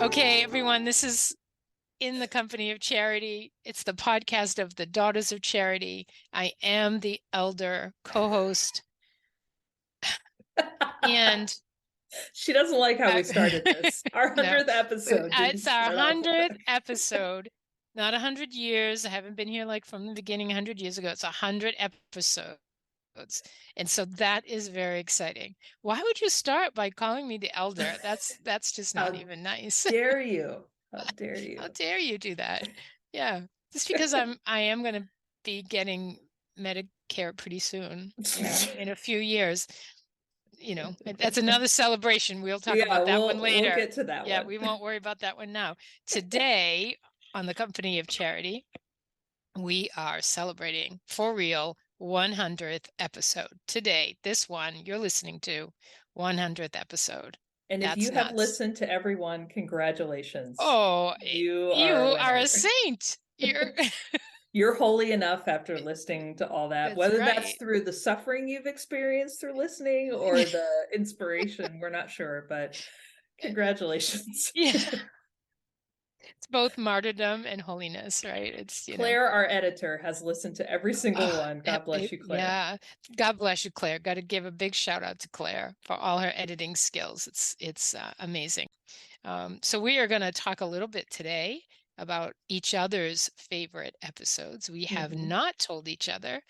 Okay, everyone, this is In the Company of Charity. It's the podcast of the Daughters of Charity. I am the elder co-host, and She doesn't like how we started I, this. Our no, 100th episode didn't it's our start off well. 100th episode, not 100 years. I haven't been here like from the beginning 100 years ago. It's 100 episodes. And so that is very exciting. Why would you start by calling me the elder? That's just not How even nice. dare you? How dare How you? dare you do that? Yeah, just because I am going to be getting Medicare pretty soon, in a few years. That's another celebration. We'll talk Yeah, about that one we'll later. get to that Yeah, one. we won't worry about that one now. Today, on the Company of Charity, we are celebrating for real 100th episode. Today, this one you're listening to, 100th episode. And if That's you have nuts. listened to everyone, congratulations. Oh, You you are a are a winner. saint. You're You're holy enough after listening to all that, That's whether that's right. through the suffering you've experienced through listening or the inspiration, we're not sure, but congratulations. Yeah, it's both martyrdom and holiness, right? Claire, our editor, has listened to every single one. God bless you, Claire. Yeah. God bless you, Claire. Got to give a big shout out to Claire for all her editing skills. It's amazing. So we are going to talk a little bit today about each other's favorite episodes. We have Mhm. not told each other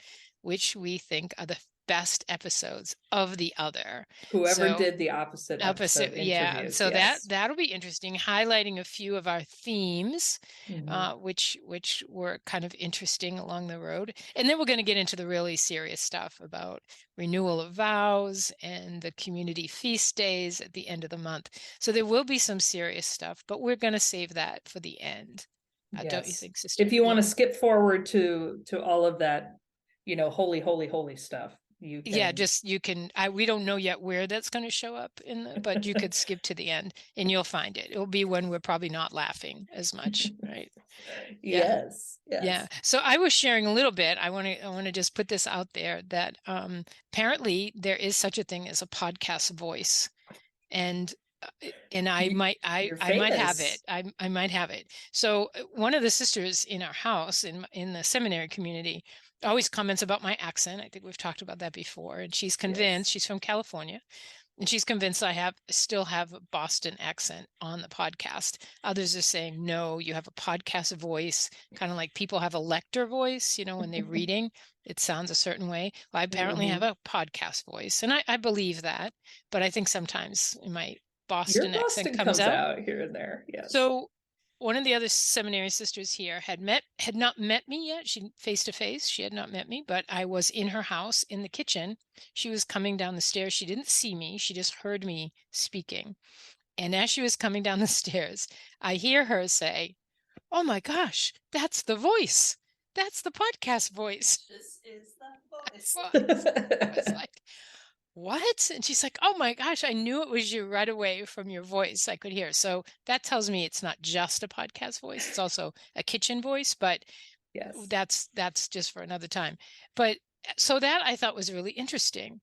which we think are the best episodes of the other. Whoever So did the opposite episode yeah. interviews, So yes. that'll be interesting, highlighting a few of our themes, Mhm. which were kind of interesting along the road. And then we're going to get into the really serious stuff about renewal of vows and the community feast days at the end of the month. So there will be some serious stuff, but we're going to save that for the end. Don't you Yes. think, sister? If you want to Yeah. skip forward to all of that, holy, holy, holy stuff, you Yeah, can. just you can we don't know yet where that's going to show up but you could skip to the end and you'll find it. It'll be when we're probably not laughing as much, right? Yeah. Yes, Yeah. yes. So I was sharing a little bit. I want to just put this out there that apparently there is such a thing as a podcast voice. And and I You, might you're I might have famous it. I might have it. So one of the sisters in our house in the seminary community always comments about my accent. I think we've talked about that before. And she's convinced, yes. she's from California, and she's convinced I still have a Boston accent on the podcast. Others are saying, no, you have a podcast voice, kind of like people have a lector voice, when they're reading, it sounds a certain way. Well, I apparently have Mhm. a podcast voice, and I believe that, but I think sometimes my Your Boston accent Boston comes comes out. out here and there, yes. So one of the other seminary sisters here had not met me yet. She face to face. She had not met me, but I was in her house in the kitchen. She was coming down the stairs. She didn't see me. She just heard me speaking. And as she was coming down the stairs, I hear her say, "Oh my gosh, that's the voice. That's the podcast voice." This is the voice. Voice. I was like, what? And she's like, oh my gosh, I knew it was you right away from your voice. I could hear. So that tells me it's not just a podcast voice, it's also a kitchen voice, but Yes. that's just for another time. But so that I thought was really interesting.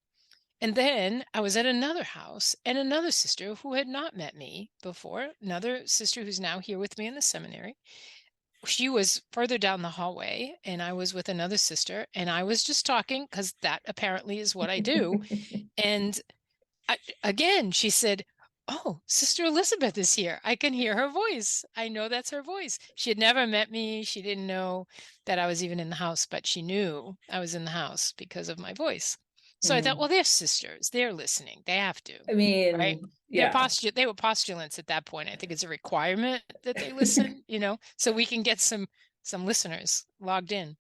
And then I was at another house, and another sister who had not met me before, another sister who's now here with me in the seminary. She was further down the hallway, and I was with another sister, and I was just talking because that apparently is what I do. And again, she said, "Oh, Sister Elizabeth is here. I can hear her voice. I know that's her voice." She had never met me. She didn't know that I was even in the house, but she knew I was in the house because of my voice. So I thought, well, Mm. they're sisters. They're listening. They have to, I right? mean, yeah. They were postulants at that point. I think it's a requirement that they listen, so we can get some listeners logged in.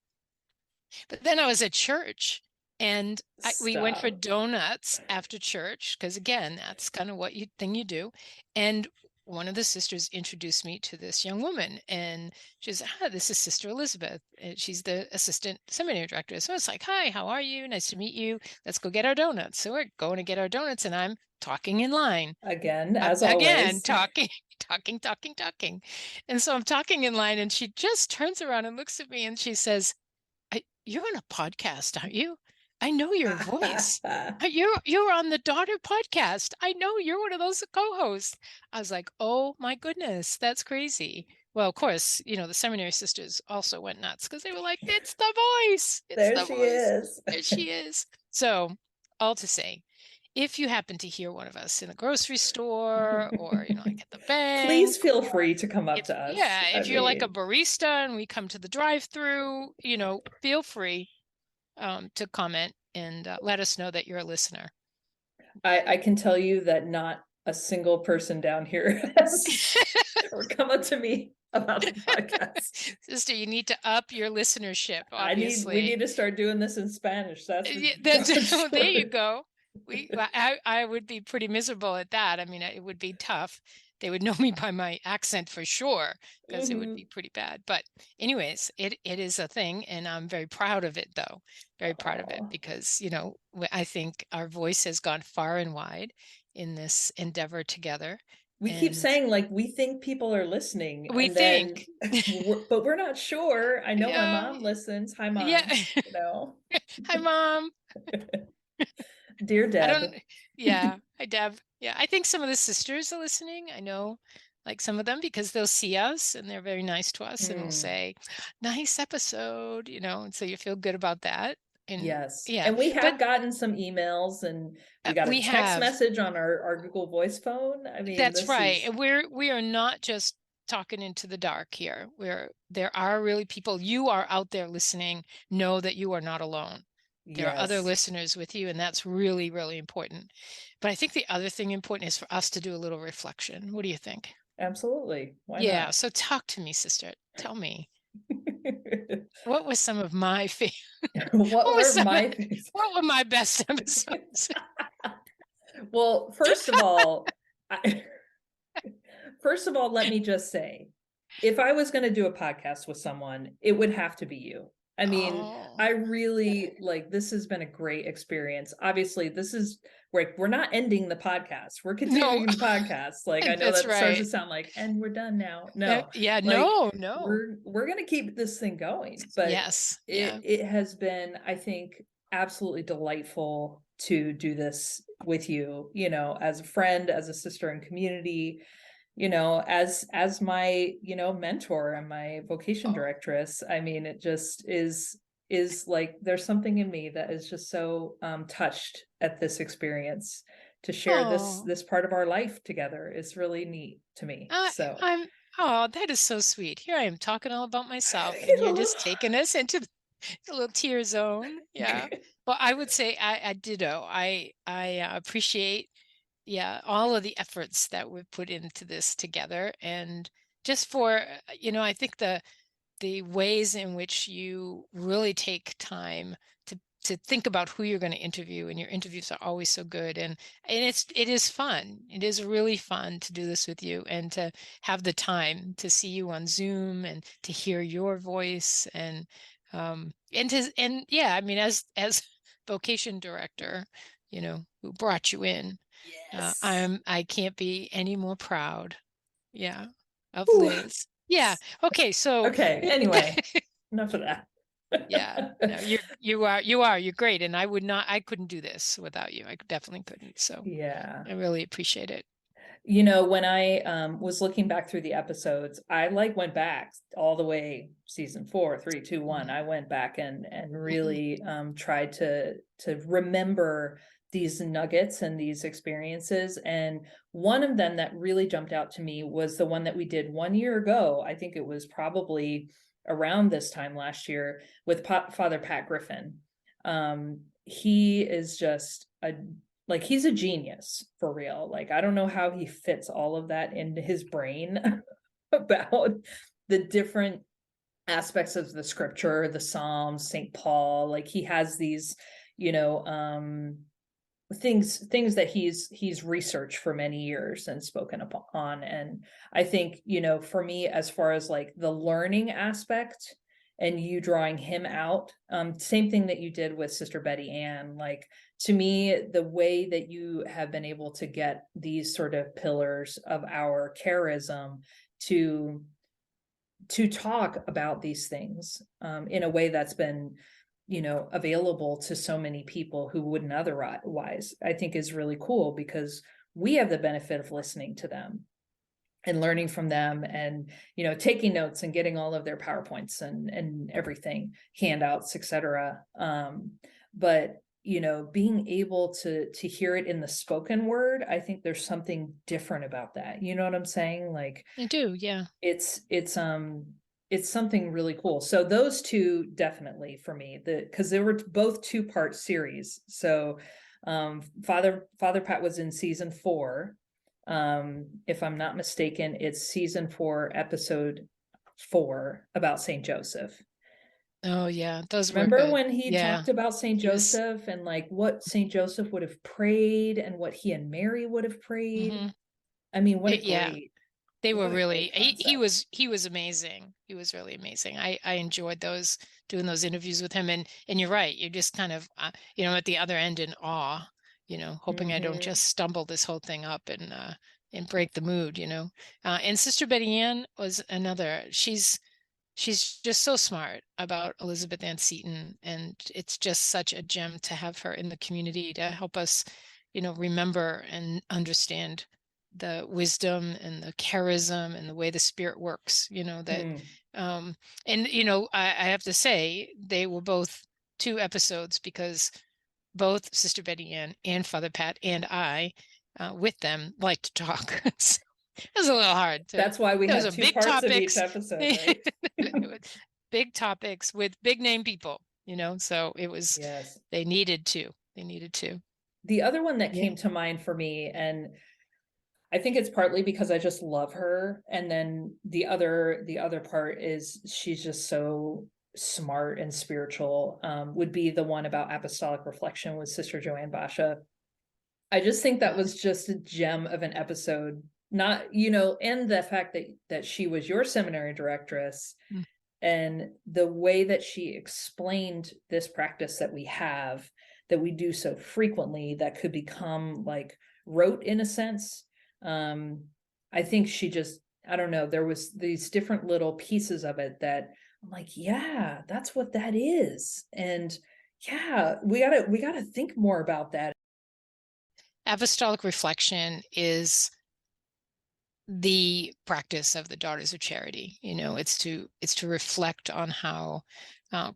But then I was at church, and we went for Stop. donuts after church because, again, that's kind of what you do. And one of the sisters introduced me to this young woman, and she said, "Hi, this is Sister Elizabeth. And she's the assistant seminary director." So it's like, "Hi, how are you? Nice to meet you. Let's go get our donuts." So we're going to get our donuts, and I'm talking in line Again, as again, always. talking, talking. And so I'm talking in line, and she just turns around and looks at me, and she says, "You're on a podcast, aren't you?" I know your voice. You're on the Daughter podcast. I know you're one of those co-hosts. I was like, oh my goodness, that's crazy. Well, of course, the seminary sisters also went nuts because they were like, it's the voice. It's There the she voice. is. There she is. So, all to say, if you happen to hear one of us in a grocery store or, like at the Please bank, feel or free to come up if, to us. yeah, I if you're like a mean, barista and we come to the drive-through, feel free to comment and let us know that you're a listener. I can tell you that not a single person down here has or come up to me about the podcast. Sister, you need to up your listenership, We obviously. need to start doing this in Spanish. That's for Yeah, darn well, there you sure. go. I would be pretty miserable at that. I mean, it would be tough. They would know me by my accent for sure, because it would Hmm. be pretty bad. But anyways, it is a thing, and I'm very proud of it, though. Very proud of it Oh. because, I think our voice has gone far and wide in this endeavor together. We keep And saying like we think people are listening, we and then think, but we're not sure. I know my yeah, mom listens. Hi, yeah. mom. You know, Hi, Mom. dear I Deb. don't, yeah, hi Deb. Yeah, I think some of the sisters are listening. I know like some of them because they'll see us and they're very nice to us and will Hmm. say, nice episode, and so you feel good about that. And Yes. yeah, And we but have gotten some emails, and we got a we text have, message on our Google Voice phone. I mean, that's this right. is, And we are not just talking into the dark here. There are really people, you are out there listening, know that you are not alone. There are other yes, listeners with you, and that's really, really important. But I think the other thing important is for us to do a little reflection. What do you think? absolutely. Why Yeah, not? so talk to me, sister. Tell me, what was some of my favorite, What what was were some of, my things? what were my best episodes? Well, first of all, first of all, let me just say, if I was going to do a podcast with someone, it would have to be you. I mean, Oh, I really like this has been a great experience. Obviously, this is we're not ending the podcast. We're no, continuing the podcast. Like I know that's that starts to right. sound like, and we're done now. No, Yeah, like no, no. we're gonna keep this thing going. But Yes, it yeah. it has been, I think, absolutely delightful to do this with you, as a friend, as a sister in community, as my, mentor and my vocation Oh, directress. I mean, it just is like there's something in me that is just so touched at this experience to share this oh, this part of our life together is really neat to me. I, So I'm, oh, that is so sweet. Here I am talking all about I myself, and get a you're little just taking us into a little tear zone. Yeah. Well, I would say I ditto. I appreciate, yeah, all of the efforts that we've put into this together, and just for, I think the ways in which you really take time to think about who you're going to interview, and your interviews are always so good, and it is fun. It is really fun to do this with you and to have the time to see you on Zoom and to hear your voice, and yeah, I mean, as vocation director, who brought you in, yes. I can't be any more proud, yeah, of Whew. Liz. Yeah. Okay. So, Okay, anyway, enough of that. yeah, no, you're great. And I couldn't do this without you. I definitely couldn't. So Yeah. I really appreciate it. When I was looking back through the episodes, I like went back all the way season 4, 3, 2, 1. Mhm, I went back and mhm. really tried to remember these nuggets and these experiences. And one of them that really jumped out to me was the one that we did 1 year ago. I think it was probably around this time last year with Father Pat Griffin. He is just a like he's a genius for real. Like I don't know how he fits all of that into his brain about the different aspects of the scripture, the Psalms, St. Paul. Like he has these, you know, things that he's researched for many years and spoken upon. And I think, for me, as far as like the learning aspect and you drawing him out, same thing that you did with Sister Betty Ann, like to me, the way that you have been able to get these sort of pillars of our charism to talk about these things in a way that's been available to so many people who wouldn't otherwise, I think is really cool because we have the benefit of listening to them and learning from them, and taking notes and getting all of their PowerPoints and everything, handouts, etc. But being able to hear it in the spoken word, I think there's something different about that. You know what I'm saying? Like, I do, yeah. it's something really cool. So those two definitely for me, because they were both 2-part series. So Father Pat was in season 4. If I'm not mistaken, it's season 4, episode 4, about Saint Joseph. Oh, yeah, those were Remember good. when he Yeah, talked about Saint he was Joseph and like what Saint Joseph would have prayed and what he and Mary would have prayed? mhm. I mean, Yeah, they were what a really great concept. he was amazing. He was really amazing. I enjoyed those doing those interviews with him, and you're right. You're just kind of at the other end in awe, hoping I don't Hmm. just stumble this whole thing up and break the mood. And Sister Betty Ann was another. She's just so smart about Elizabeth Ann Seton, and it's just such a gem to have her in the community to help us, remember and understand the wisdom and the charism and the way the spirit works, that Hmm. um and I have to say they were both 2 episodes because both Sister Betty Ann and Father Pat and I with them like to talk. So it was a little hard to. That's why we Those had are two big parts of each topics. episode, right? Big topics with big name people, so Yes. they needed to. They needed to. The other one that Yeah. came to mind for me, and I think it's partly because I just love her, and then the other part is she's just so smart and spiritual, would be the one about apostolic reflection with Sister Joanne Basha. I just think that was just a gem of an episode. Not, and the fact that she was your seminary directress, Mm. and the way that she explained this practice that we do so frequently, that could become like rote in a sense. um I think she just, I don't know, there was these different little pieces of it that I'm like, yeah, that's what that is. And yeah, we gotta think more about that. Apostolic reflection is the practice of the Daughters of Charity. It's to reflect on how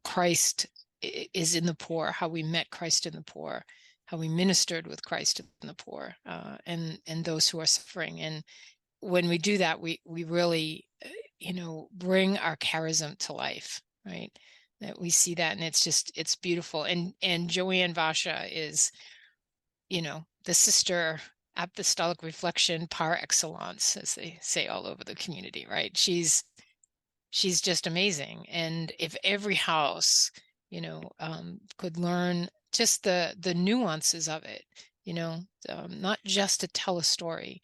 Christ is in the poor, how we met Christ in the poor, how we ministered with Christ in the poor, and those who are suffering. And when we do that, we really bring our charism to life, right? That we see that, and it's beautiful. And Joanne Vasha is the sister apostolic reflection par excellence, as they say all over the community, right? She's just amazing. And if every house, could learn just the nuances of it, not just to tell a story,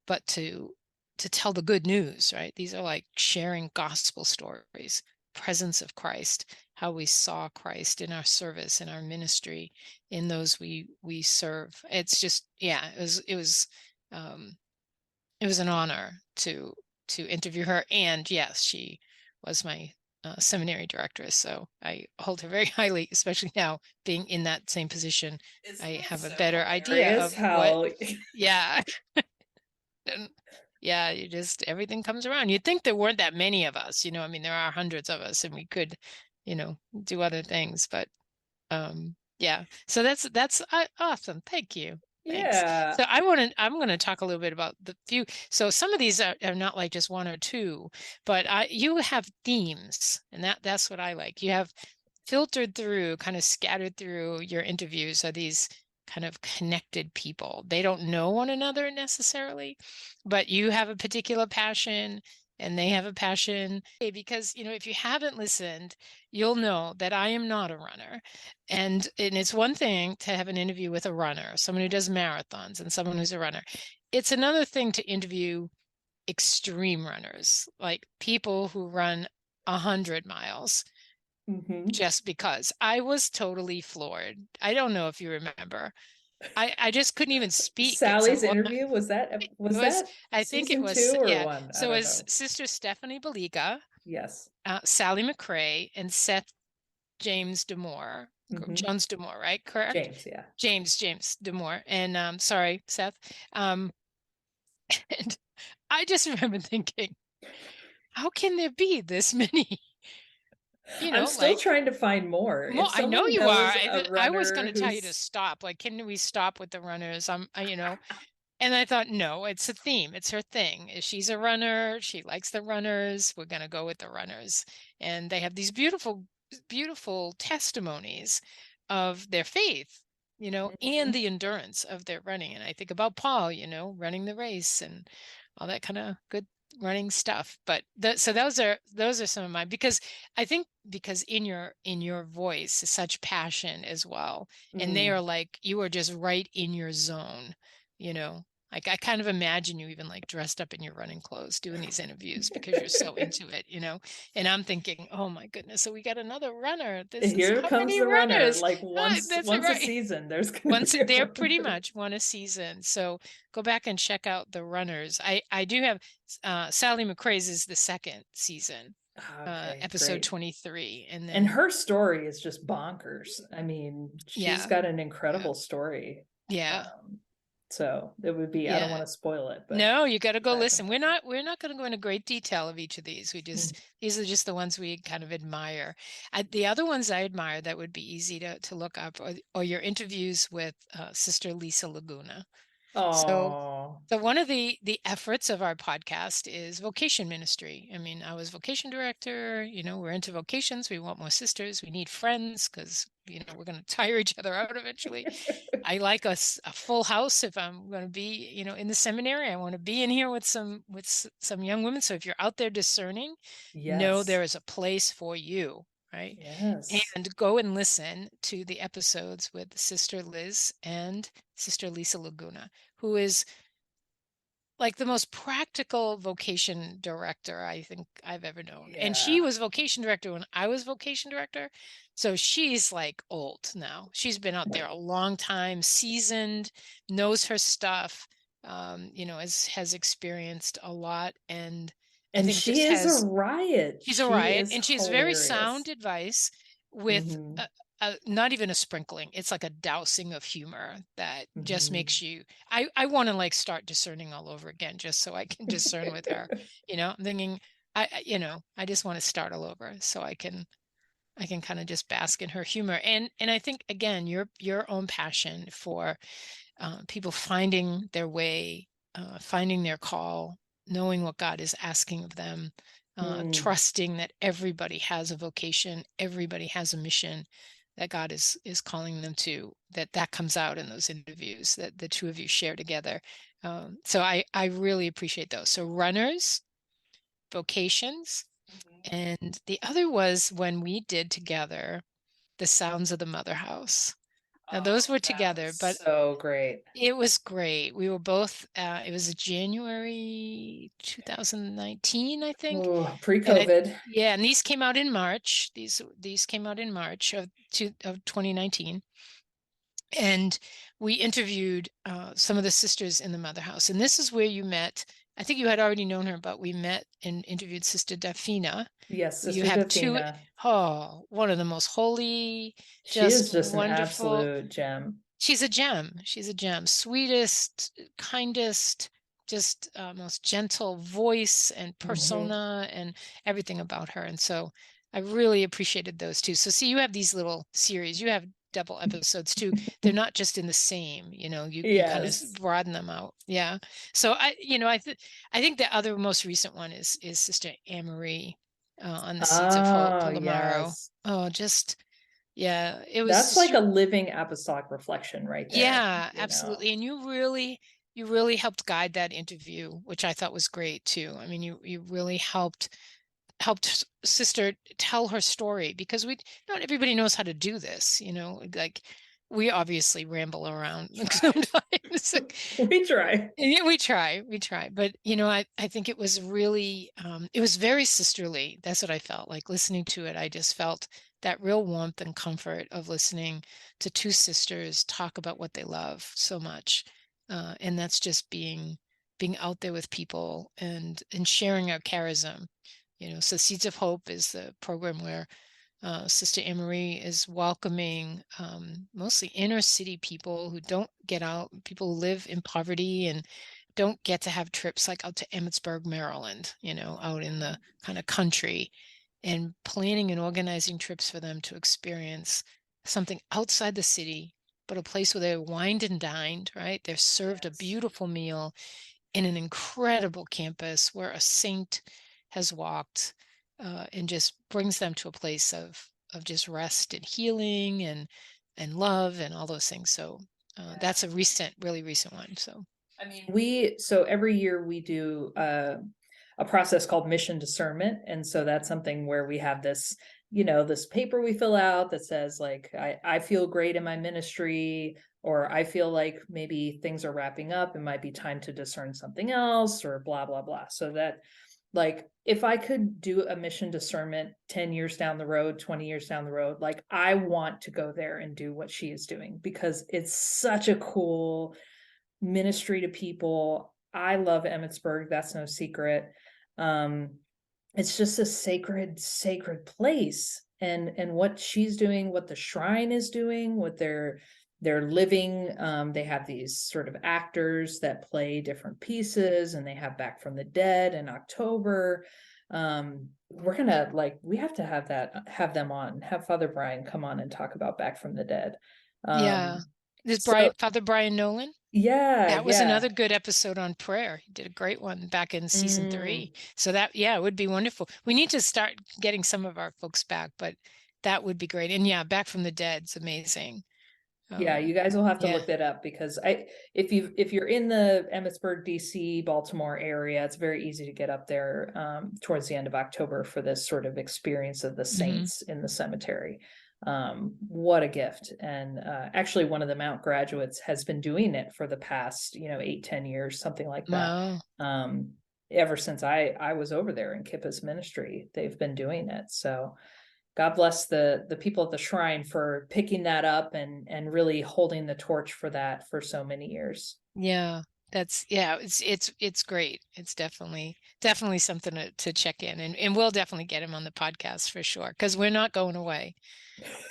but to tell the good news, right? These are like sharing gospel stories, presence of Christ, how we saw Christ in our service, in our ministry, in those we serve. It's just, yeah, um, it was an honor to interview her. And yes, she was my seminary directress, so I hold her very highly, especially now being in that same position. Isn't I it have a so better idea hilarious of what. how Yeah. And yeah, you just everything comes around. You'd think there weren't that many of us, I mean, there are hundreds of us and we could, do other things, but yeah. So that's awesome. Thank you. Thanks. yeah. So I'm going to talk a little bit about the few. So some of these are not like just one or two, but you have themes, and that's what I like. You have filtered through, kind of scattered through your interviews are these kind of connected people. They don't know one another necessarily, but you have a particular passion and they have a passion. Because, if you haven't listened, you'll know that I am not a runner. And it's one thing to have an interview with a runner, someone who does marathons and someone who's a runner. It's another thing to interview extreme runners, like people who run 100 miles Hmm. just because. I was totally floored. I don't know if you remember. I just couldn't even speak at some Sally's point. interview, It was was, that I think it season was, 2 or yeah. 1? I So it don't was know. Sister Stephanie Baliga, Yes. Sally McRae, and Seth. James Damore, Mhm. Jones Damore, right? Correct? James, yeah. James Damore. And sorry, Seth. Um, and I just remember thinking, how can there be this many, I'm still like trying to find more. more? If I know someone you are. knows a I was going runner to tell you to who's stop. Like, can we stop with the runners? And I thought, no, it's a theme. It's her thing. She's a runner. She likes the runners. We're going to go with the runners. And they have these beautiful, beautiful testimonies of their faith, and Mhm. the endurance of their running. And I think about Paul, running the race and all that kind of good running stuff. But so those are some of mine, because I think because in your voice is such passion as well. And they are Mm. like, you are just right in your zone, you know. Like, I kind of imagine you even like dressed up in your running clothes doing these interviews because you're so into it. And I'm thinking, oh my goodness, so we got another runner. This is Here how comes many the runner. runners? Like That's it, once a right? season, there's gonna Once be a they're pretty runner. much one a season. So go back and check out the runners. I do have Sally McRae's is the second season, Okay, episode great. 23. And And then, her story is just bonkers. I mean, she's yeah, got an yeah, incredible story. yeah, Um, so it would be, I don't yeah. want to spoil it, but No, you got to go go back and listen. find We're not going to go into great detail of each of these. it. These are just the ones we kind of admire. The other ones I admire that would be easy to look up, or your interviews with Sister Lisa Laguna. So, Oh, so one of the efforts of our podcast is vocation ministry. I mean, I was vocation director. We're into vocations. We want more sisters. We need friends because we're going to tire each other out eventually. I like a full house if I'm going to be, in the seminary. I want to be in here with some young women. So if you're out there discerning, know yes. there is a place for you, right? Yes. And go and listen to the episodes with Sister Liz and Sister Lisa Laguna, who is like the most practical vocation director I think I've ever known. And she Yeah. was vocation director when I was vocation director. So she's like old now. She's been out there a long time, seasoned, knows her stuff, has experienced a lot. And I And think she just is a has riot. she's a She riot, is and she's very hilarious. sound advice with Hmm. not even a sprinkling. It's like a dousing of humor that just Hmm. makes you. I want to like start discerning all over again, just so I can discern with her. I'm thinking, I just want to start all over so I can kind of just bask in her humor. And I think again, your own passion for people finding their way, finding their call, knowing what God is asking of them, Mm. trusting that everybody has a vocation, everybody has a mission that God is calling them to. That comes out in those interviews that the two of you share together. So I really appreciate those. So runners, vocations, and the other was when we did together the Sounds of the Mother House. Now those Oh, were that together, was but so great. it was great. We were both, it was January 2019, I think. Oh, And pre-COVID. yeah, and these came out in March. These came out in March of 2019. And we interviewed some of the sisters in the Mother House. And this is where you met. I think you had already known her, but we met and interviewed Sister Dafina. Yes, You Sister have two, Davina. oh, one of the most holy, She just is just an wonderful. absolute gem. She's a gem. She's a gem. Sweetest, kindest, just most gentle voice and Hmm. persona and everything about her. And so I really appreciated those two. So see, you have these little series. You have double episodes too. They're not just in the same, you kind of Yes. broaden them out. Yeah. So I think the other most recent one is Sister Anne Marie on the Seeds of Hope, Oh, Palomaro. yes. Oh, just yeah, it That's was. like a living apostolic reflection right there, Yeah, you know. absolutely. And you really helped guide that interview, which I thought was great too. I mean, you really helped sister tell her story because we not everybody knows how to do this, like we obviously ramble around Try. sometimes. We try. Yeah, we try. But I think it was really it was very sisterly. That's what I felt like listening to it. I just felt that real warmth and comfort of listening to two sisters talk about what they love so much. And that's just being out there with people and sharing our charism. So Seeds of Hope is the program where Sister Anne-Marie is welcoming mostly inner city people who don't get out, people who live in poverty and don't get to have trips like out to Emmitsburg, Maryland, out in the kind of country, and planning and organizing trips for them to experience something outside the city, but a place where they're wined and dined, right? They're served a Yes. beautiful meal in an incredible campus where a saint has walked, and just brings them to a place of just rest and healing and love and all those things. So Yeah. that's a really recent one. So I mean, so every year we do a process called mission discernment. And so that's something where we have this, this paper we fill out that says, like, I feel great in my ministry, or I feel like maybe things are wrapping up. It might be time to discern something else, or blah, blah, blah. So that, like, if I could do a mission discernment 10 years down the road, 20 years down the road, like, I want to go there and do what she is doing because it's such a cool ministry to people. I love Emmitsburg, that's no secret. Um, it's just a sacred place. And what she's doing, what the shrine is doing, what they're living. They have these sort of actors that play different pieces, and they have Back from the Dead in October. We're gonna we have to have them on, have Father Brian come on and talk about Back from the Dead. yeah, Um, this so Father Brian Nolan. yeah, That was yeah. another good episode on prayer. He did a great one back in season Mm, 3. So that, yeah, it would be wonderful. We need to start getting some of our folks back, but that would be great. And yeah, Back from the Dead's amazing. yeah, Um, you guys will have to yeah. look that up because if you're in the Emmitsburg, DC, Baltimore area, it's very easy to get up there towards the end of October for this sort of experience of the Hmm. saints in the cemetery. What a gift. And actually one of the Mount graduates has been doing it for the past, 8, 10 years, something like that. Wow. Um, ever since I was over there in Kippa's ministry, they've been doing it. So God bless the people at the shrine for picking that up and really holding the torch for that for so many years. Yeah. Yeah, it's great. It's definitely something to check in, and we'll definitely get him on the podcast for sure because we're not going away.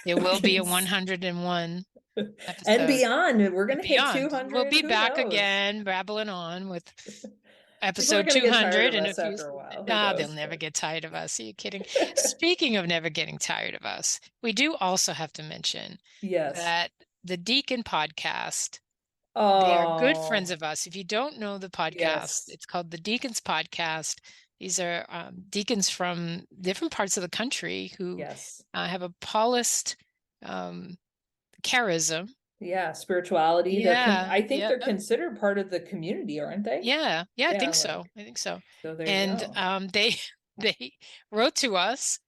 There will be a 101 And episode beyond, we're and gonna hit beyond. We'll 200. be Who back knows? again, babbling on with People are episode gonna get tired 200 of in a us few. after a while. Who Ah, they'll knows? never But get tired of us. Are you kidding? Speaking of never getting tired of us, we do also have to mention yes. that the Deacon podcast, they are good friends Oh, of us. If you don't know the podcast, yes. it's called the Deacons Podcast. These are deacons from different parts of the country who Yes. have a Paulist um, charism. Yeah, spirituality. Yeah, I think yeah. they're considered part of the community, aren't they? Yeah, yeah, I Yeah, think so. I think so. so there you And go. they they wrote to us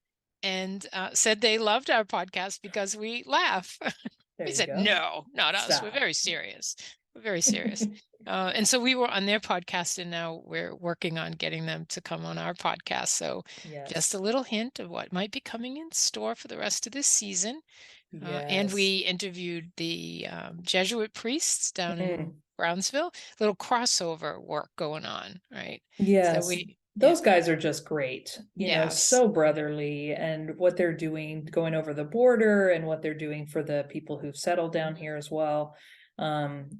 and said they loved our podcast because we laugh. There We you said, go. no, not us. We're Stop. very serious. We're very serious. And so we were on their podcast, and now we're working on getting them to come on our podcast. So just a Yes. little hint of what might be coming in store for the rest of this season. And Yes. we interviewed the Jesuit priests down in Mm. Brownsville. Little crossover work going on, right? So Yes. we, yeah, Those guys are just great, yes, so yeah, brotherly, and what they're doing going over the border and what they're doing for the people who've settled down mhm, here as well.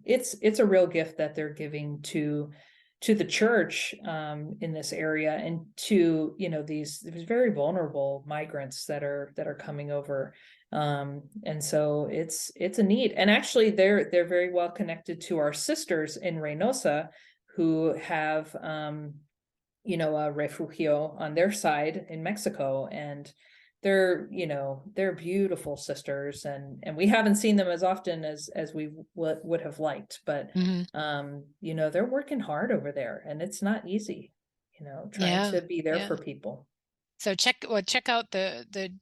It's a real gift that they're giving to the church in this area, and to, these very vulnerable migrants that are coming over. And so it's a need. And actually they're very well connected to our sisters in Reynosa, who have a refugio on their side in Mexico. And they're beautiful sisters, and we haven't seen them as often as we would have liked, but mhm, they're working hard over there, and it's not easy, trying yeah, to be there yeah. for people. So check out the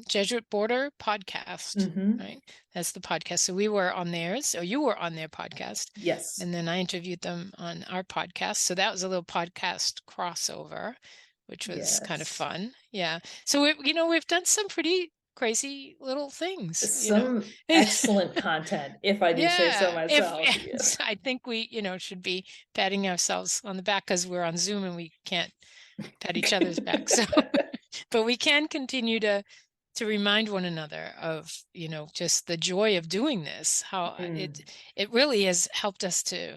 Jesuit Border podcast, Hmm. right? That's the podcast. So we were on theirs, so you were on their podcast, Yes. and then I interviewed them on our podcast. So that was a little podcast crossover, which was kind of Yes. fun. Yeah. So we've done some pretty crazy little things. Some excellent content, if I do say so Yeah. If myself. Yeah. I think we, should be patting ourselves on the back because we're on Zoom and we can't pat each other's back. So but we can continue to remind one another of, just the joy of doing this, how Mm, it really has helped us to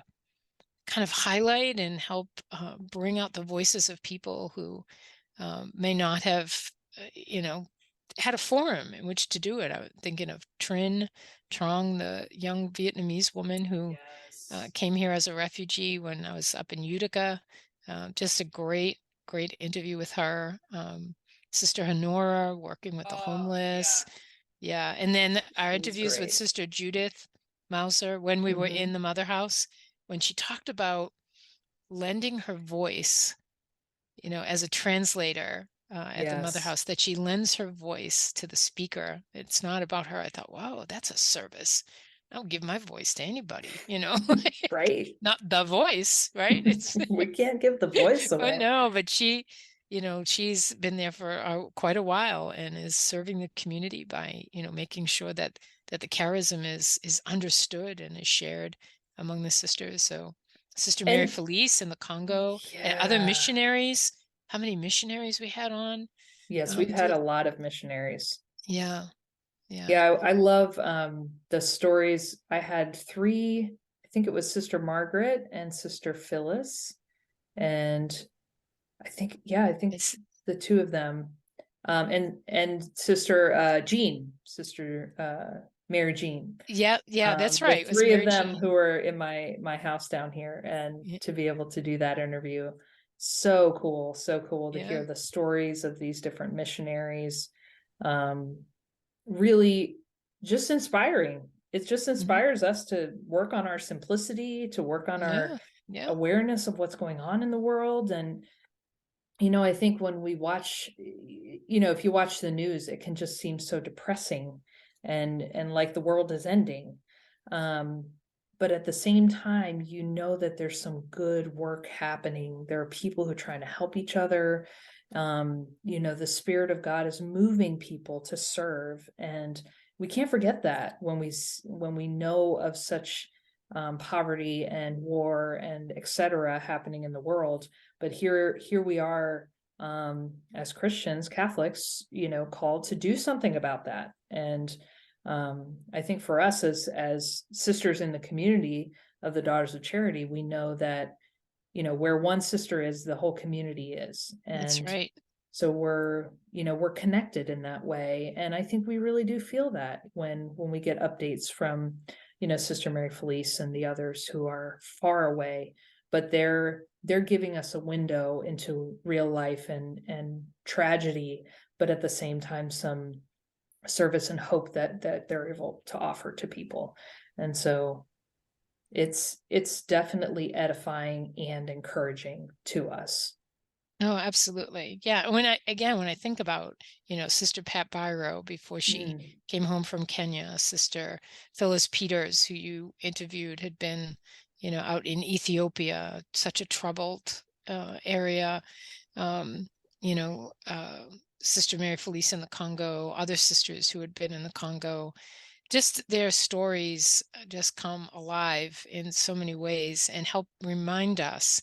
kind of highlight and help bring out the voices of people who may not have, had a forum in which to do it. I'm thinking of Trinh Trong, the young Vietnamese woman who yes. came here as a refugee when I was up in Utica. Just a great, great interview with her. Sister Honora working with the Oh, homeless. yeah, Yeah. And then our she's interviews with great. Sister Judith Mauser when we were in Mhm. the Mother House, when she talked about lending her voice, as a translator at the Mother Yes. House, that she lends her voice to the speaker. It's not about her. I thought, wow, that's a service. I'll give my voice to anybody, Right? not the voice, right? It's We can't give the voice but away. no, but she's been there for quite a while and is serving the community by, making sure that the charism is understood and is shared among the sisters. So Sister Mary And Felice in the Congo and other yeah. missionaries. How many missionaries we had on Yes, we've had through? a lot of missionaries. Yeah, yeah. Yeah, I love the stories. I had three, I think it was Sister Margaret and Sister Phyllis, and I think It's the two of them, and Sister Jean, Sister Mary Jean. yeah, yeah. That's The right. It was three of Mary them Jean. who were in my house down here, and Yeah, to be able to do that interview, so cool to yeah. hear the stories of these different missionaries. Um, Really just inspiring. It just Mhm. inspires us to work on our simplicity, to work on our Yeah, yeah. awareness of what's going on in the world. And I think when we watch, if you watch the news, it can just seem so depressing and like the world is ending. Um, but at the same time, that there's some good work happening. There are people who are trying to help each other. The Spirit of God is moving people to serve, and we can't forget that when we know of such poverty and war and etc. happening in the world. But here we are, as Christians, Catholics, called to do something about that. And I think for us as sisters in the community of the Daughters of Charity, we know that where one sister is, the whole community is. That's And right. so we're connected in that way. And I think we really do feel that when we get updates from, Sister Mary Felice and the others who are far away, but they're giving us a window into real life and tragedy, but at the same time some service and hope that they're able to offer to people. And so it's definitely edifying and encouraging to us. Oh, absolutely. Yeah. When I think about, Sister Pat Byro before she Mm, came home from Kenya, Sister Phyllis Peters, who you interviewed, had been, out in Ethiopia, such a troubled area. Um, you know, uh, Sister Mary Felice in the Congo, other sisters who had been in the Congo, just their stories just come alive in so many ways and help remind us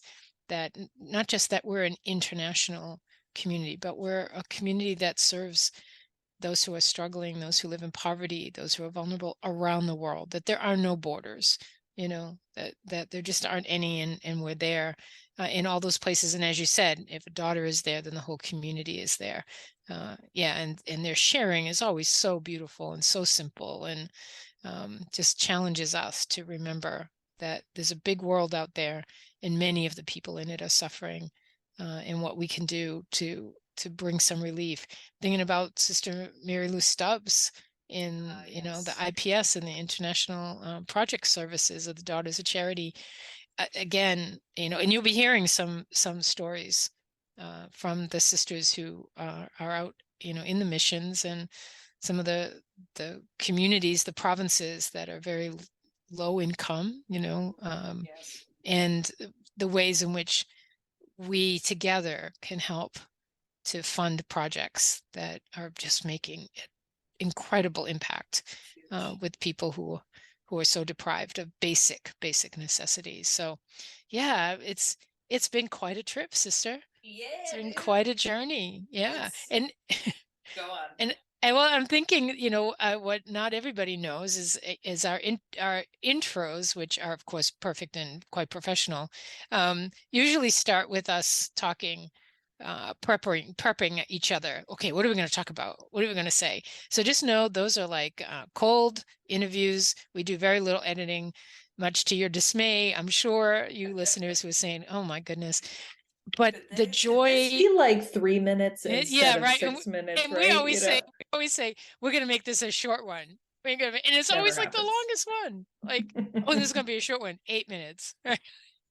that not just that we're an international community, but we're a community that serves those who are struggling, those who live in poverty, those who are vulnerable around the world, that there are no borders, that there just aren't any, and we're there in all those places. And as you said, if a daughter is there, then the whole community is there. Yeah, and their sharing is always so beautiful and so simple, and just challenges us to remember that there's a big world out there, and many of the people in it are suffering, and what we can do to bring some relief. Thinking about Sister Mary Lou Stubbs in the yes. IPS and the International Project Services of the Daughters of Charity. Again, and you'll be hearing some stories from the sisters who are out, in the missions, and some of the communities, the provinces that are very low income, Yes. and the ways in which we together can help to fund projects that are just making incredible impact Huge. with people who are so deprived of basic necessities. So, yeah, it's been quite a trip, sister. It's Yeah, been dude. quite a journey. Yeah, It's and go on. and And well, I'm thinking, what not everybody knows is our intros, which are of course perfect and quite professional, usually start with us talking, prepping each other. Okay, what are we going to talk about? What are we going to say? So just know those are like cold interviews. We do very little editing, much to your dismay. I'm sure you listeners who are saying, "Oh my goodness," but the Could this joy. be like 3 minutes instead Yeah, of right. 6 minutes, And we right? always say, we're gonna make this a short one. And it's Never always like the happens. longest one. Like, oh, this is gonna be a short one, 8 minutes. Right?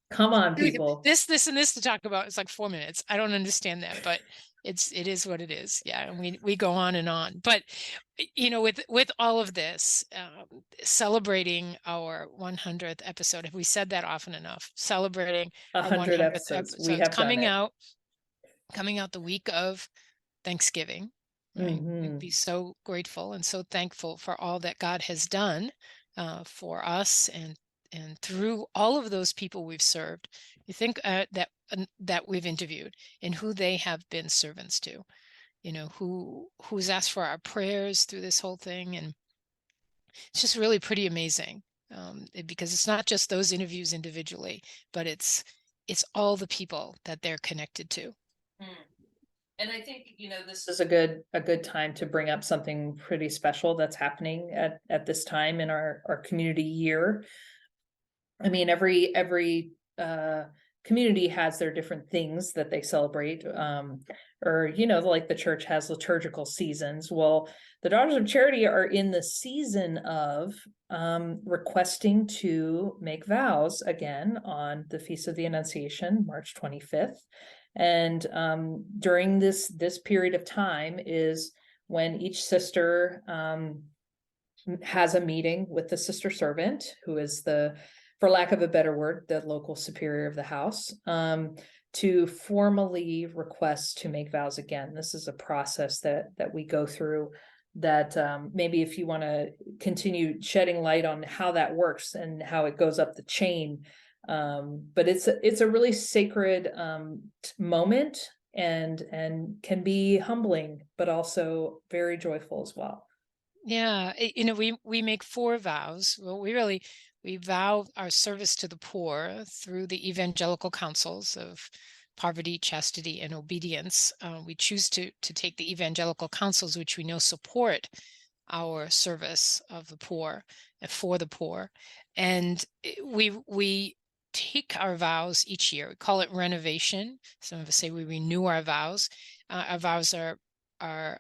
Come on, people. This, and this to talk about. It's like 4 minutes. I don't understand that, but it is what it is. Yeah, and we go on and on. But with all of this, celebrating our 100th episode, have we said that often enough? Celebrating A our hundred 100th episodes. We episodes have done coming it. out the week of Thanksgiving, right? We'd be Hmm. so grateful and so thankful for all that God has done for us and through all of those people we've served. You think that we've interviewed and who they have been servants to, who's asked for our prayers through this whole thing, and it's just really pretty amazing because it's not just those interviews individually, but it's all the people that they're connected to. And I think, this is a good time to bring up something pretty special that's happening at this time in our community year. I mean, every community has their different things that they celebrate. Or, like the church has liturgical seasons. Well, the Daughters of Charity are in the season of requesting to make vows again on the Feast of the Annunciation, March 25th. And during this period of time is when each sister has a meeting with the sister servant, who is for lack of a better word, the local superior of the house, to formally request to make vows again. This is a process that we go through that maybe if you want to continue shedding light on how that works and how it goes up the chain. But it's a really sacred moment and can be humbling, but also very joyful as well. Yeah, we make four vows. Well, we vow our service to the poor through the evangelical counsels of poverty, chastity, and obedience. We choose to take the evangelical counsels, which we know support our service of the poor and for the poor, and we take our vows each year. We call it renovation. Some of us say we renew our vows. Our vows are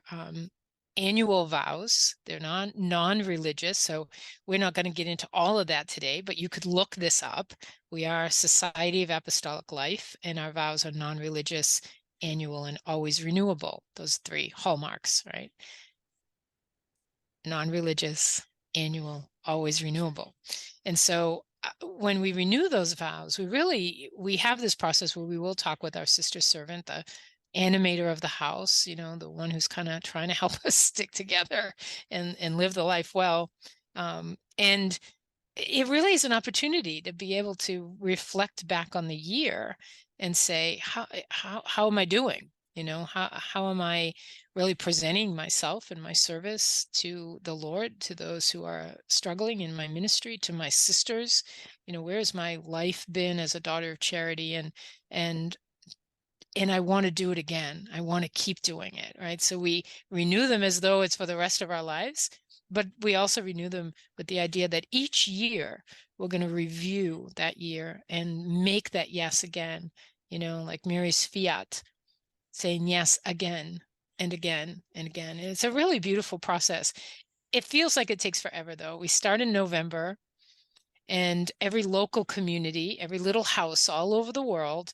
annual vows. They're non-religious, so we're not going to get into all of that today, but you could look this up. We are a Society of Apostolic Life, and our vows are non-religious, annual, and always renewable. Those three hallmarks, right? Non-religious, annual, always renewable. And so when we renew those vows, we have this process where we will talk with our sister servant, the animator of the house, the one who's kind of trying to help us stick together and live the life well. And it really is an opportunity to be able to reflect back on the year and say, how am I doing? How am I really presenting myself and my service to the Lord, to those who are struggling in my ministry, to my sisters? Where's my life been as a daughter of charity? And I want to do it again. I want to keep doing it, right? So we renew them as though it's for the rest of our lives, but we also renew them with the idea that each year we're going to review that year and make that yes again, like Mary's fiat, saying yes again and again and again. And it's a really beautiful process. It feels like it takes forever, though. We start in November, and every local community, every little house all over the world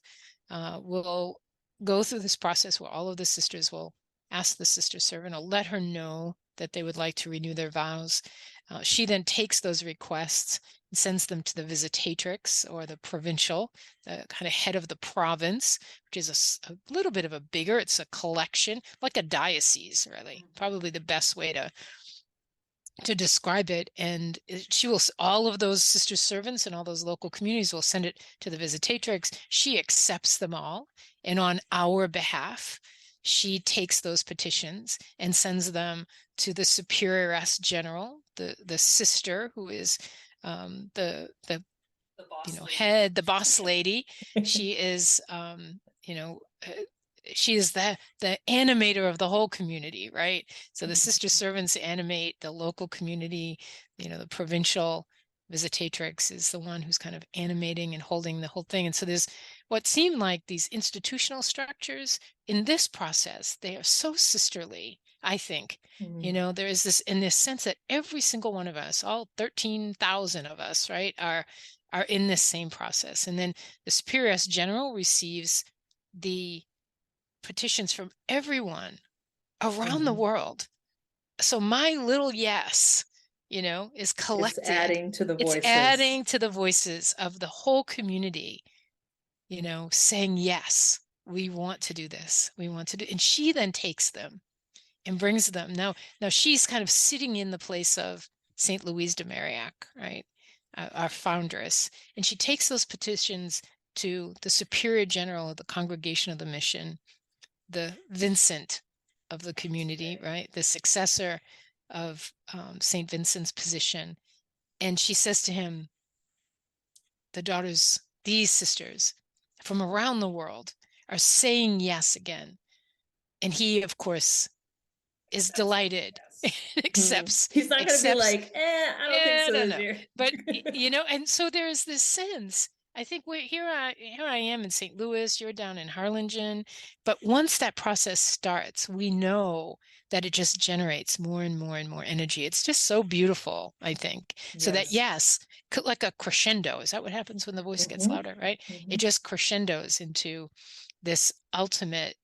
will go through this process where all of the sisters will ask the sister servant or let her know that they would like to renew their vows. She then takes those requests and sends them to the visitatrix, or the provincial, the kind of head of the province, which is a little bit of a bigger, it's a collection, like a diocese, really, probably the best way to describe it. And she will, all of those sister servants and all those local communities will send it to the visitatrix. She accepts them all, and on our behalf, she takes those petitions and sends them to the superioress general, the sister who is the The boss lady. head, the boss lady. She is, she is the animator of the whole community, right? So the sister Mhm. servants animate the local community. The provincial visitatrix is the one who's kind of animating and holding the whole thing. And so there's what seem like these institutional structures in this process. They are so sisterly, I think. Mm. There is this in this sense that every single one of us, all 13,000 of us, right, are in this same process. And then the Superioress General receives the petitions from everyone around the Mhm. world. So my little yes, is It's collected. adding to the It's voices. adding to the voices of the whole community, saying, yes, we want to do this. We want to do, and she then takes them and brings them. Now she's kind of sitting in the place of St. Louise de Marillac, right? Our foundress. And she takes those petitions to the Superior General of the Congregation of the Mission, the Vincent of the community, Okay. right? The successor of St. Vincent's position. And she says to him, the daughters, these sisters from around the world are saying yes again. And he, of course, is That's a delighted, yes. Mhm. accepts He's not gonna be accepts like, I don't think I so don't this know. year. But and so there's this sense. I think here I am in St. Louis, you're down in Harlingen, but once that process starts, we know that it just generates more and more and more energy. It's just so beautiful, I think. So that Yes. yes, like a crescendo. Is that what happens when the voice gets Mhm. louder, right? It Mhm. just crescendos into this ultimate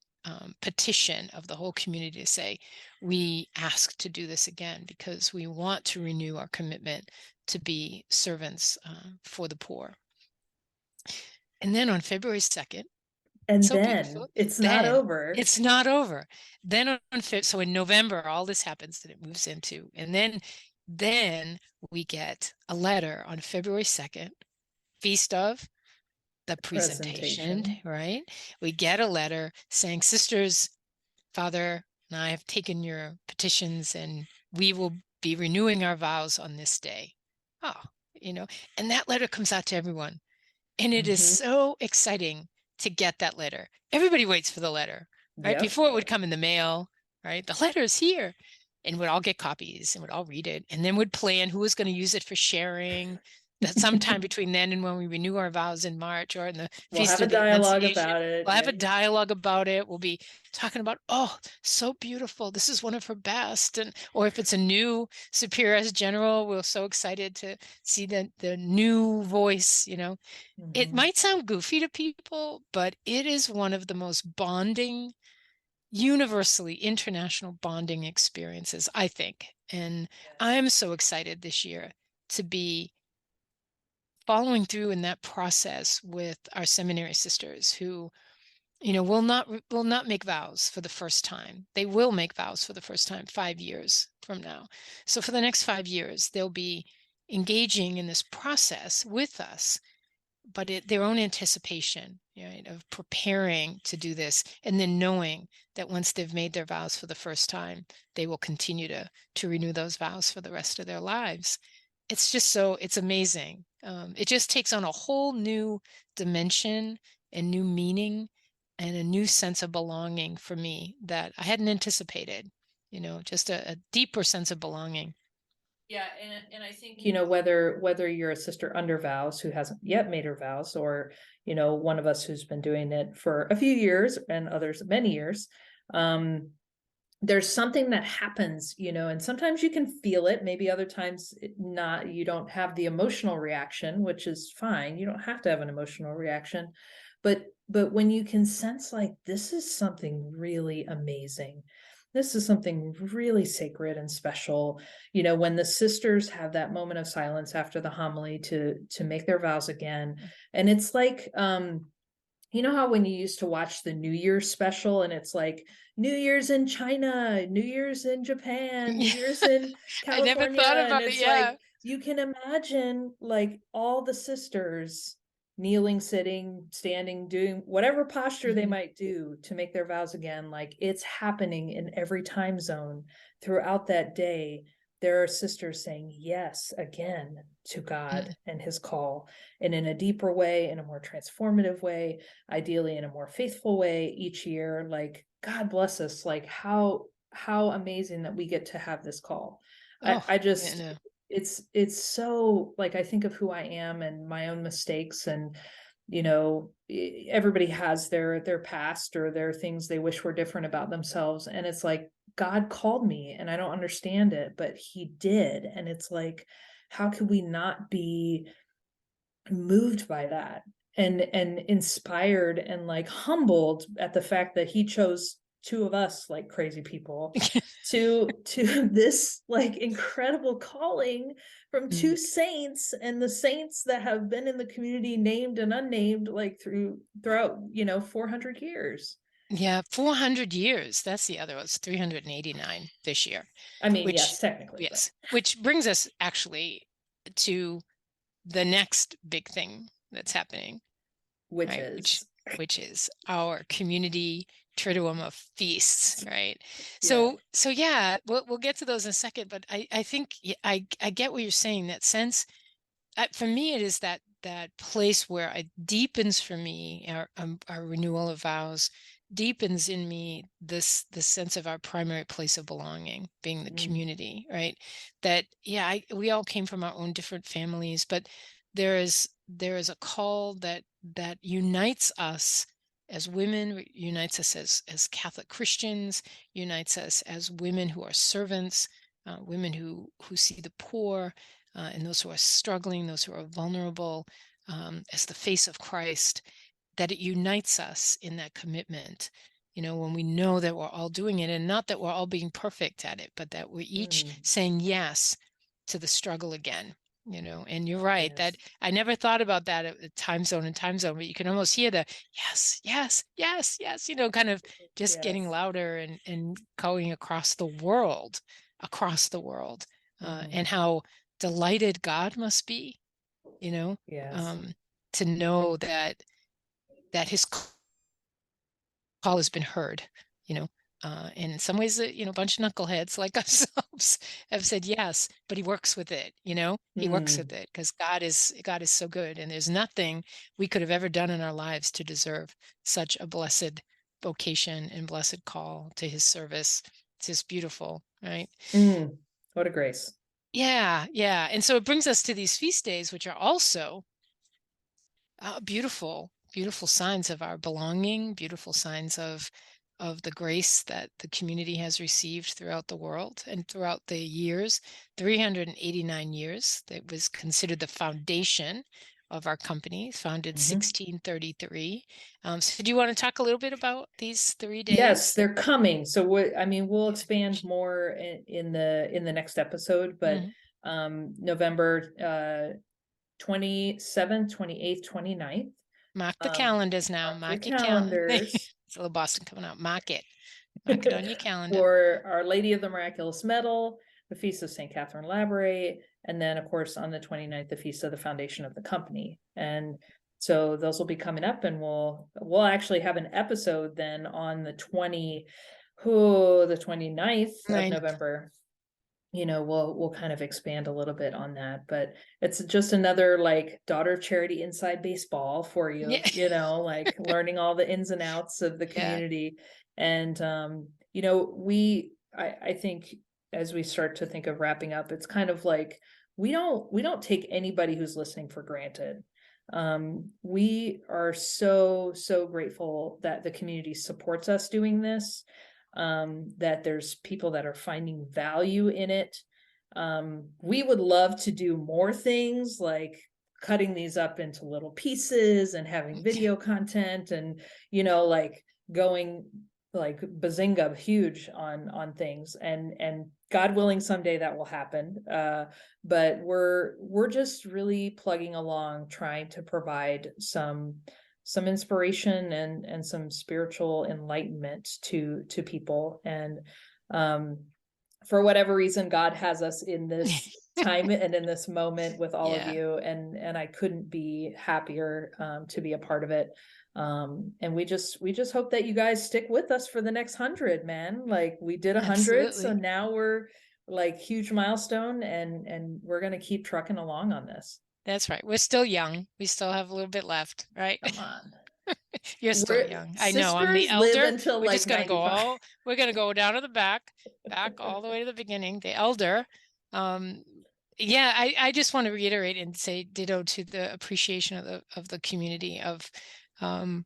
petition of the whole community to say, we ask to do this again because we want to renew our commitment to be servants for the poor. And then on February 2nd, And so beautiful, then it's not then over. it's not over. Then so in November, all this happens that it moves into, and then we get a letter on February 2nd, feast of the presentation, Presentation. right? We get a letter saying, sisters, Father and I have taken your petitions and we will be renewing our vows on this day. Oh, you know, and that letter comes out to everyone. And it is Mhm. so exciting to get that letter. Everybody waits for the letter, right? Yep. Before it would come in the mail, right? The letter is here. And would all get copies and would all read it and then would plan who was going to use it for sharing. That sometime between then and when we renew our vows in March or in the We'll Feast have a of the dialogue Annunciation, about it. we'll have Yeah. a dialogue about it. We'll be talking about, oh, so beautiful. This is one of her best. And or if it's a new Superioress General, we're so excited to see the new voice. It Mhm. might sound goofy to people, but it is one of the most bonding, universally international bonding experiences, I think. And Yes. I'm so excited this year to be following through in that process with our seminary sisters who, will not make vows for the first time. They will make vows for the first time 5 years from now. So for the next 5 years, they'll be engaging in this process with us, but their own anticipation, right, of preparing to do this, and then knowing that once they've made their vows for the first time, they will continue to renew those vows for the rest of their lives. It's amazing. It just takes on a whole new dimension and new meaning and a new sense of belonging for me that I hadn't anticipated. Just a deeper sense of belonging. Yeah, and I think, whether you're a sister under vows who hasn't yet made her vows, or, one of us who's been doing it for a few years and others many years, um, there's something that happens, and sometimes you can feel it, maybe other times not, you don't have the emotional reaction, which is fine. You don't have to have an emotional reaction, but when you can sense like this is something really amazing, this is something really sacred and special, when the sisters have that moment of silence after the homily to make their vows again. And it's like, you know how when you used to watch the New Year's special and it's like New Year's in China, New Year's in Japan, New Yeah, Year's in I never California, thought and about it. it's Yeah. like you can imagine like all the sisters kneeling, sitting, standing, doing whatever posture they Mhm. might do to make their vows again, like it's happening in every time zone throughout that day. There are sisters saying yes again to God Mm. and his call, and in a deeper way, in a more transformative way, ideally in a more faithful way each year. Like, God bless us. Like, how amazing that we get to have this call. Oh, I yeah, just, no. it's so, like, I think of who I am and my own mistakes, and everybody has their past or their things they wish were different about themselves, and it's like, God called me and I don't understand it, but he did. And it's like, how could we not be moved by that, and inspired and like humbled at the fact that he chose two of us, like crazy people, to this like incredible calling from Mm. two saints, and the saints that have been in the community, named and unnamed, like throughout 400 years. Yeah, 400 years. That's the other one. It's 389 this year, I mean, which, yes, technically, but yes, which brings us actually to the next big thing that's happening, which right? is Which is our community Triduum of feasts, right? yeah. So yeah, we'll get to those in a second, but I think I get what you're saying. That sense, for me, it is that place where it deepens for me our renewal of vows, deepens in me this sense of our primary place of belonging being the Mm, community, right? That yeah, we all came from our own different families, but there is a call that unites us as women, unites us as Catholic Christians, unites us as women who are servants, women who see the poor, and those who are struggling, those who are vulnerable, as the face of Christ, that it unites us in that commitment. When we know that we're all doing it, and not that we're all being perfect at it, but that we're each mm, saying yes to the struggle again. And you're right that yes. I never thought about that at time zone and time zone, but you can almost hear the yes, yes, yes, yes, kind of just getting Yes. louder and going across the world, Mm, and how delighted God must be, you know, yes. um, to know that his call has been heard, you know. And in some ways, a bunch of knuckleheads like ourselves have said yes, but he works with it. He works Mm, with it because God is so good, and there's nothing we could have ever done in our lives to deserve such a blessed vocation and blessed call to His service. It's just beautiful, right? mm. What a grace. Yeah, yeah. And so it brings us to these feast days, which are also beautiful, beautiful signs of our belonging, beautiful signs of the grace that the community has received throughout the world and throughout the years, 389 years. That was considered the foundation of our company, founded Mhm. 1633. So do you want to talk a little bit about these 3 days Yes, that they're coming. So what I mean, we'll the expand dedication? more in the next episode, but Mhm. November 27th, 28th, 29th. Mark the calendars now. Mark the Mark your calendar. calendars It's a little Boston coming out. Mark it. Mark it on your calendar. for Our Lady of the Miraculous Medal, the Feast of St. Catherine Labouré, and then, of course, on the 29th, the Feast of the Foundation of the Company. And so those will be coming up, and we'll actually have an episode then on the 29th of Ninth. November. We'll kind of expand a little bit on that, but it's just another like Daughter of Charity inside baseball for you, Yeah. like learning all the ins and outs of the Yeah. community. And I think as we start to think of wrapping up, it's kind of like we don't take anybody who's listening for granted. We are so grateful that the community supports us doing this, that there's people that are finding value in it. We would love to do more things like cutting these up into little pieces and having video content, and like going like bazinga huge on things, and God willing someday that will happen. But we're just really plugging along, trying to provide some inspiration and some spiritual enlightenment to people. And um for whatever reason, God has us in this time and in this moment with all of Yeah, you, and I couldn't be happier to be a part of it. And we just hope that you guys stick with us for the next 100, man. Like, we did 100, so absolutely. now we're like huge milestone, and we're gonna keep trucking along on this. That's right. We're still young. We still have a little bit left, right? Come on. You're still We're young. I know. I'm the sisters live elder. until We're like just gonna go 95. all. We're gonna go down to the back all the way to the beginning. The elder. Um, yeah, I just want to reiterate and say ditto to the appreciation of the community um,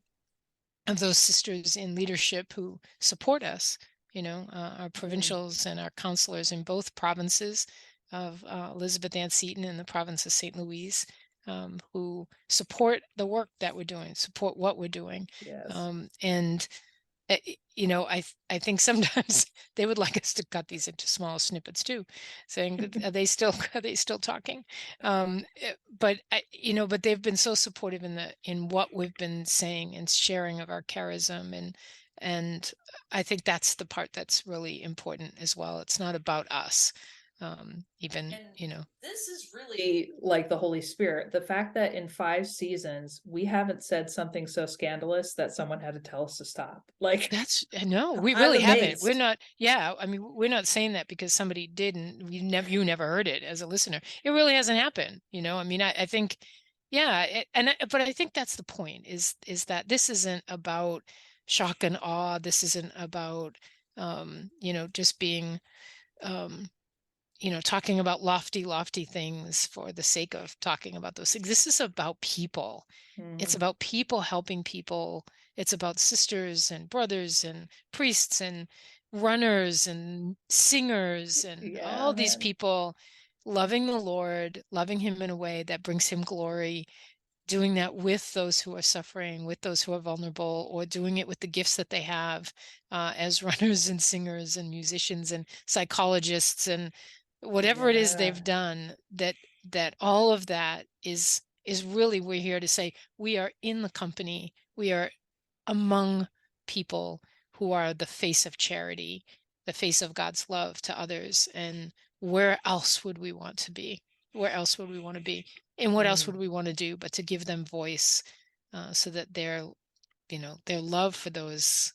of those sisters in leadership who support us. Our Mm, provincials and our counselors in both provinces of Elizabeth Ann Seton and the province of St. Louis, who support the work that we're doing, support what we're doing. yes. And I think sometimes they would like us to cut these into small snippets too, saying, "Are they still are they still talking?" But they've been so supportive in what we've been saying and sharing of our charism, and I think that's the part that's really important as well. It's not about us, even And this is really like the Holy Spirit. The fact that in 5 seasons we haven't said something so scandalous that someone had to tell us to stop. Like, No, we I'm really haven't. We're amazed. not, yeah, I mean, we're not saying that because somebody didn't. You never heard it as a listener. It really hasn't happened. I mean, I think, yeah, but I think that's the point is that this isn't about shock and awe. This isn't about, just being, um, talking about lofty things for the sake of talking about those things. This is about people. It's Mhm. about people helping people. It's about sisters and brothers and priests and runners and singers and Yeah, all these man. people loving the Lord, loving him in a way that brings him glory, doing that with those who are suffering, with those who are vulnerable, or doing it with the gifts that they have as runners and singers and musicians and psychologists and whatever it is they've Yeah. done. That all of that is really, we're here to say we are in the company. We are among people who are the face of charity, the face of God's love to others. And where else would we want to be? Where else would we want to be? And what else Mm. would we want to do but to give them voice, so that their love for those,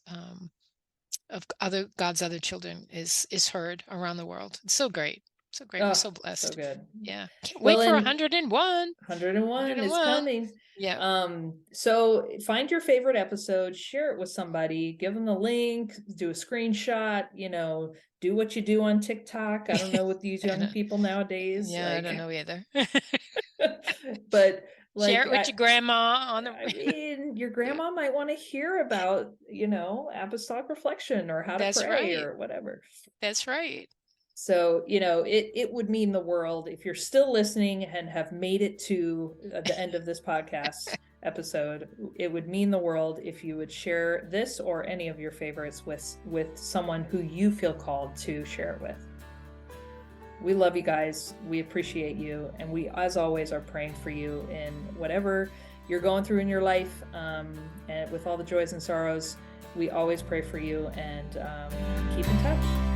of other God's other children is heard around the world. It's so great. So great. We're Oh, so so blessed. good. Yeah. Can't Well, wait for and 101. 101 is 101. coming. Yeah. So find your favorite episode, share it with somebody, give them the link, do a screenshot, do what you do on TikTok. I don't know with these young And, people nowadays, yeah, I like, don't know either. but Share like, it with your grandma on the I mean, your yeah. grandma might want to hear about, apostolic reflection or how to That's pray right. or whatever. That's right. So, it would mean the world if you're still listening and have made it to the end of this podcast episode. It would mean the world if you would share this or any of your favorites with someone who you feel called to share it with. We love you guys. We appreciate you. And we, as always, are praying for you in whatever you're going through in your life. And with all the joys and sorrows, we always pray for you, and keep in touch.